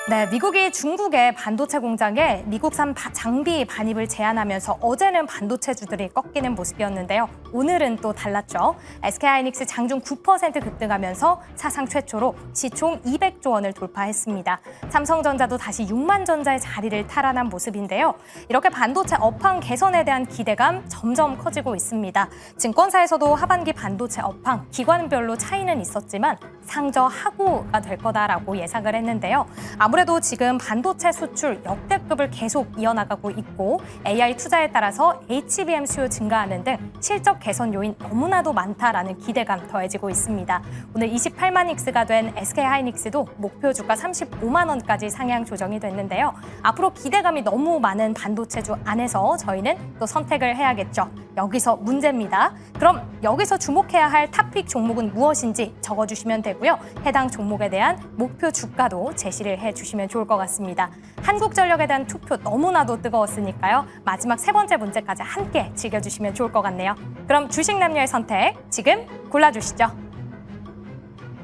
네, 미국이 중국의 반도체 공장에 미국산 장비 반입을 제한하면서 어제는 반도체주들이 꺾이는 모습이었는데요. 오늘은 또 달랐죠. SK하이닉스 장중 9% 급등하면서 사상 최초로 시총 200조 원을 돌파했습니다. 삼성전자도 다시 6만 전자의 자리를 탈환한 모습인데요. 이렇게 반도체 업황 개선에 대한 기대감 점점 커지고 있습니다. 증권사에서도 하반기 반도체 업황 기관별로 차이는 있었지만 상저하고가 될 거다라고 예상을 했는데요. 아무래도 지금 반도체 수출 역대급을 계속 이어나가고 있고 AI 투자에 따라서 HBM 수요 증가하는 등 실적 개선 요인 너무나도 많다라는 기대감 더해지고 있습니다. 오늘 28만 익스가 된 SK하이닉스도 목표 주가 35만 원까지 상향 조정이 됐는데요. 앞으로 기대감이 너무 많은 반도체주 안에서 저희는 또 선택을 해야겠죠. 여기서 문제입니다. 그럼 여기서 주목해야 할 탑픽 종목은 무엇인지 적어주시면 되고요. 해당 종목에 대한 목표 주가도 제시를 해주시면 좋을 것 같습니다. 한국전력에 대한 투표 너무나도 뜨거웠으니까요. 마지막 세 번째 문제까지 함께 즐겨주시면 좋을 것 같네요. 그럼 주식 남녀의 선택 지금 골라주시죠.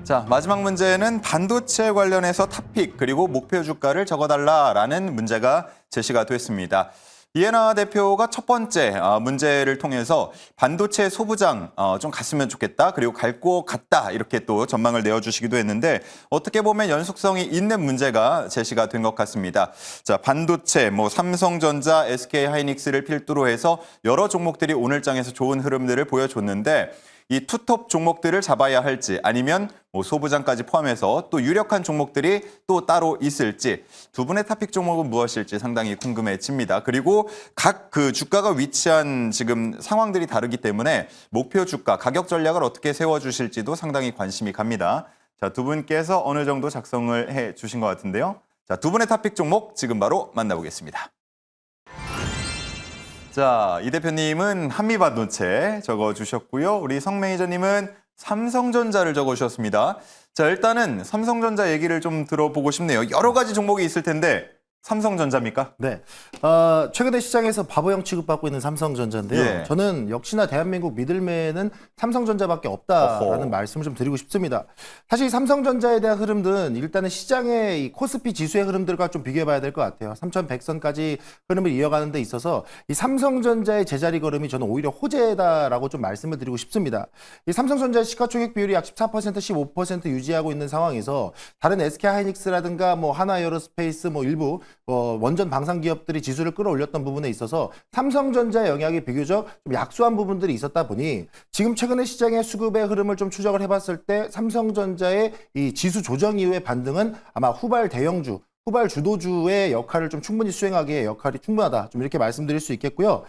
자, 마지막 문제는 반도체 관련해서 탑픽 그리고 목표 주가를 적어달라라는 문제가 제시가 됐습니다. 이해나 대표가 첫 번째 문제를 통해서 반도체 소부장 좀 갔으면 좋겠다. 그리고 갈 것 같다. 이렇게 또 전망을 내어주시기도 했는데 어떻게 보면 연속성이 있는 문제가 제시가 된 것 같습니다. 자, 반도체, 삼성전자, SK하이닉스를 필두로 해서 여러 종목들이 오늘 장에서 좋은 흐름들을 보여줬는데 이 투톱 종목들을 잡아야 할지 아니면 소부장까지 포함해서 또 유력한 종목들이 또 따로 있을지 두 분의 탑픽 종목은 무엇일지 상당히 궁금해집니다. 그리고 각 그 주가가 위치한 지금 상황들이 다르기 때문에 목표 주가, 가격 전략을 어떻게 세워주실지도 상당히 관심이 갑니다. 자, 두 분께서 어느 정도 작성을 해주신 것 같은데요. 자, 두 분의 탑픽 종목 지금 바로 만나보겠습니다. 자, 이 대표님은 한미반도체 적어주셨고요. 우리 성 매니저님은 삼성전자를 적어주셨습니다. 자, 일단은 삼성전자 얘기를 좀 들어보고 싶네요. 여러 가지 종목이 있을 텐데 삼성전자입니까? 네. 최근에 시장에서 바보형 취급받고 있는 삼성전자인데요. 예. 저는 역시나 대한민국 미들맨은 삼성전자밖에 없다라는 말씀을 좀 드리고 싶습니다. 사실 삼성전자에 대한 흐름들은 일단은 시장의 이 코스피 지수의 흐름들과 좀 비교해봐야 될 것 같아요. 3,100선까지 흐름을 이어가는 데 있어서 이 삼성전자의 제자리 걸음이 저는 오히려 호재다라고 좀 말씀을 드리고 싶습니다. 이 삼성전자의 시가총액 비율이 약 14%, 15% 유지하고 있는 상황에서 다른 SK하이닉스라든가 하나에어로스페이스 일부 원전 방산 기업들이 지수를 끌어올렸던 부분에 있어서 삼성전자의 영향이 비교적 좀 약소한 부분들이 있었다 보니 지금 최근에 시장의 수급의 흐름을 좀 추적을 해봤을 때 삼성전자의 이 지수 조정 이후의 반등은 아마 후발 대형주, 후발 주도주의 역할을 좀 충분히 수행하기에 역할이 충분하다. 좀 이렇게 말씀드릴 수 있겠고요.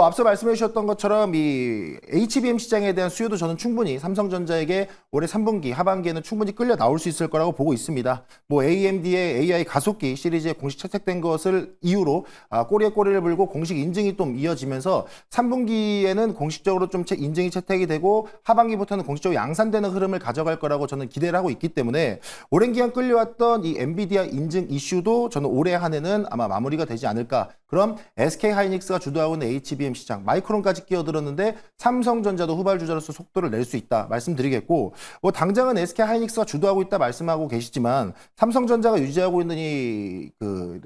앞서 말씀해 주셨던 것처럼 이 HBM 시장에 대한 수요도 저는 충분히 삼성전자에게 올해 3분기, 하반기에는 충분히 끌려 나올 수 있을 거라고 보고 있습니다. AMD의 AI 가속기 시리즈에 공식 채택된 것을 이유로 꼬리에 꼬리를 물고 공식 인증이 좀 이어지면서 3분기에는 공식적으로 좀 인증이 채택이 되고 하반기부터는 공식적으로 양산되는 흐름을 가져갈 거라고 저는 기대를 하고 있기 때문에 오랜 기간 끌려왔던 이 엔비디아 인증 이슈도 저는 올해 한 해는 아마 마무리가 되지 않을까. 그럼 SK하이닉스가 주도하고 있는 HBM 시장, 마이크론까지 끼어들었는데 삼성전자도 후발주자로서 속도를 낼 수 있다 말씀드리겠고 당장은 SK하이닉스가 주도하고 있다 말씀하고 계시지만 삼성전자가 유지하고 있는 이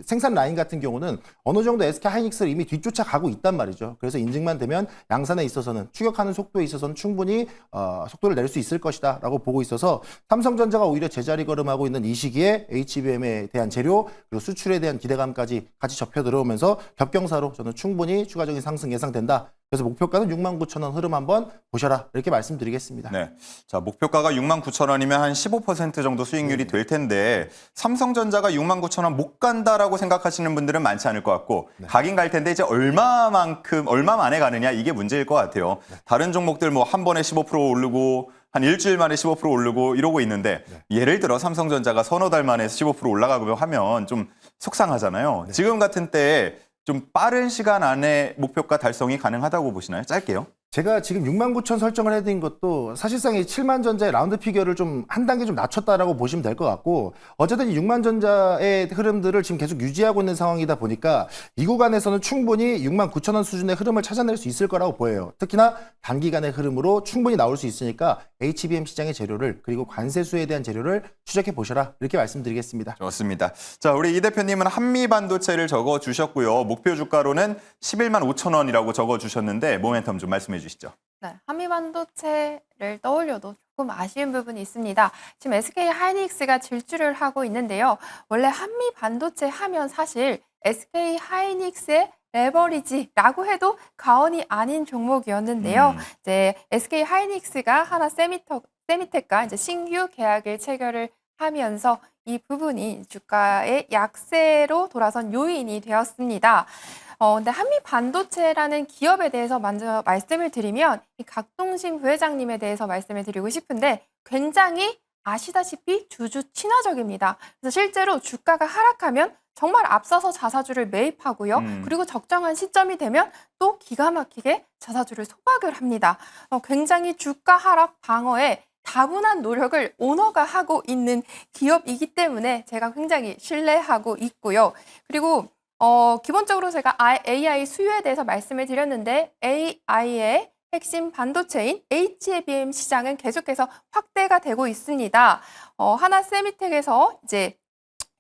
생산 라인 같은 경우는 어느 정도 SK하이닉스를 이미 뒤쫓아가고 있단 말이죠. 그래서 인증만 되면 양산에 있어서는 추격하는 속도에 있어서는 충분히 속도를 낼 수 있을 것이다 라고 보고 있어서 삼성전자가 오히려 제자리 걸음하고 있는 이 시기에 HBM에 대한 재료 그리고 수출에 대한 기대감까지 같이 접혀 들어오면서 겹경사로 저는 충분히 추가적인 상승 예상된다. 그래서 목표가는 69,000원 흐름 한번 보셔라 이렇게 말씀드리겠습니다. 네, 자 목표가가 69,000원이면 한 15% 정도 수익률이 될 텐데 삼성전자가 69,000원 못 간다라고 생각하시는 분들은 많지 않을 것 같고 가긴 갈 텐데 이제 얼마 만에 가느냐 이게 문제일 것 같아요. 다른 종목들 한 번에 15% 오르고 한 일주일 만에 15% 오르고 이러고 있는데 예를 들어 삼성전자가 서너 달 만에 15% 올라가고 하면 좀 속상하잖아요. 지금 같은 때에 좀 빠른 시간 안에 목표가 달성이 가능하다고 보시나요? 짧게요. 제가 지금 69,000 설정을 해드린 것도 사실상 이 7만 전자의 라운드 피겨를 좀 한 단계 좀 낮췄다라고 보시면 될 것 같고, 어쨌든 이 6만 전자의 흐름들을 지금 계속 유지하고 있는 상황이다 보니까 이 구간에서는 충분히 69,000원 수준의 흐름을 찾아낼 수 있을 거라고 보여요. 특히나 단기간의 흐름으로 충분히 나올 수 있으니까 HBM 시장의 재료를, 그리고 관세수에 대한 재료를 추적해 보셔라, 이렇게 말씀드리겠습니다. 좋습니다. 자, 우리 이 대표님은 한미 반도체를 적어 주셨고요. 목표 주가로는 11만 5천 원이라고 적어 주셨는데 모멘텀 좀 말씀해 주시죠. 네, 한미 반도체를 떠올려도 조금 아쉬운 부분이 있습니다. 지금 SK 하이닉스가 질주를 하고 있는데요. 원래 한미 반도체 하면 사실 SK 하이닉스의 레버리지라고 해도 과언이 아닌 종목이었는데요. 이제 SK 하이닉스가 하나 세미텍과 이제 신규 계약을 체결을 하면서 이 부분이 주가의 약세로 돌아선 요인이 되었습니다. 근데 한미 반도체라는 기업에 대해서 먼저 말씀을 드리면 이 각동신 부회장님에 대해서 말씀을 드리고 싶은데, 굉장히 아시다시피 주주 친화적입니다. 그래서 실제로 주가가 하락하면 정말 앞서서 자사주를 매입하고요. 그리고 적정한 시점이 되면 또 기가 막히게 자사주를 소각을 합니다. 굉장히 주가 하락 방어에 다분한 노력을 오너가 하고 있는 기업이기 때문에 제가 굉장히 신뢰하고 있고요. 그리고 기본적으로 제가 AI 수요에 대해서 말씀을 드렸는데, AI의 핵심 반도체인 HBM 시장은 계속해서 확대가 되고 있습니다. 하나 세미텍에서 이제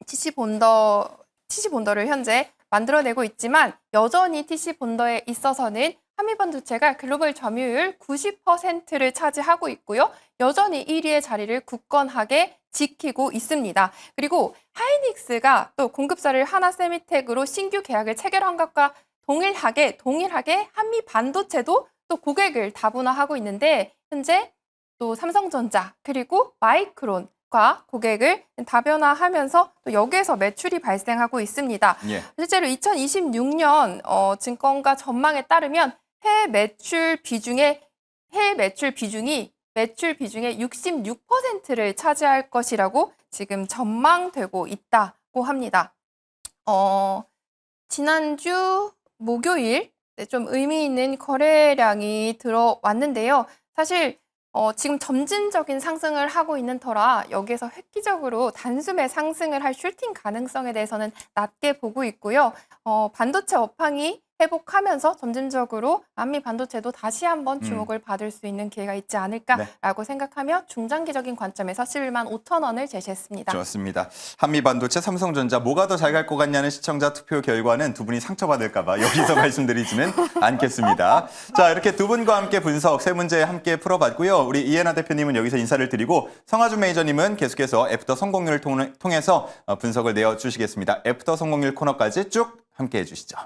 TC 본더를 현재 만들어내고 있지만, 여전히 TC 본더에 있어서는 한미 반도체가 글로벌 점유율 90%를 차지하고 있고요. 여전히 1위의 자리를 굳건하게 지키고 있습니다. 그리고 하이닉스가 또 공급사를 하나 세미텍으로 신규 계약을 체결한 것과 동일하게 한미 반도체도 또 고객을 다분화하고 있는데, 현재 또 삼성전자 그리고 마이크론과 고객을 다변화하면서 또 여기에서 매출이 발생하고 있습니다. 예. 실제로 2026년 증권가 전망에 따르면 해외 매출 비중이 매출 비중의 66%를 차지할 것이라고 지금 전망되고 있다고 합니다. 지난주 목요일 좀 의미 있는 거래량이 들어왔는데요. 사실 지금 점진적인 상승을 하고 있는 터라 여기에서 획기적으로 단숨에 상승을 할 슈팅 가능성에 대해서는 낮게 보고 있고요. 반도체 업황이 회복하면서 점진적으로 한미 반도체도 다시 한번 주목을 받을 수 있는 기회가 있지 않을까라고 생각하며 중장기적인 관점에서 11만 5천 원을 제시했습니다. 좋습니다. 한미 반도체, 삼성전자 뭐가 더 잘 갈 것 같냐는 시청자 투표 결과는 두 분이 상처받을까 봐 여기서 말씀드리지는 않겠습니다. 자, 이렇게 두 분과 함께 분석 세 문제 함께 풀어봤고요. 우리 이해나 대표님은 여기서 인사를 드리고 성하준 매니저님은 계속해서 애프터 성공률을 통해서 분석을 내어주시겠습니다. 애프터 성공률 코너까지 쭉 함께 해주시죠.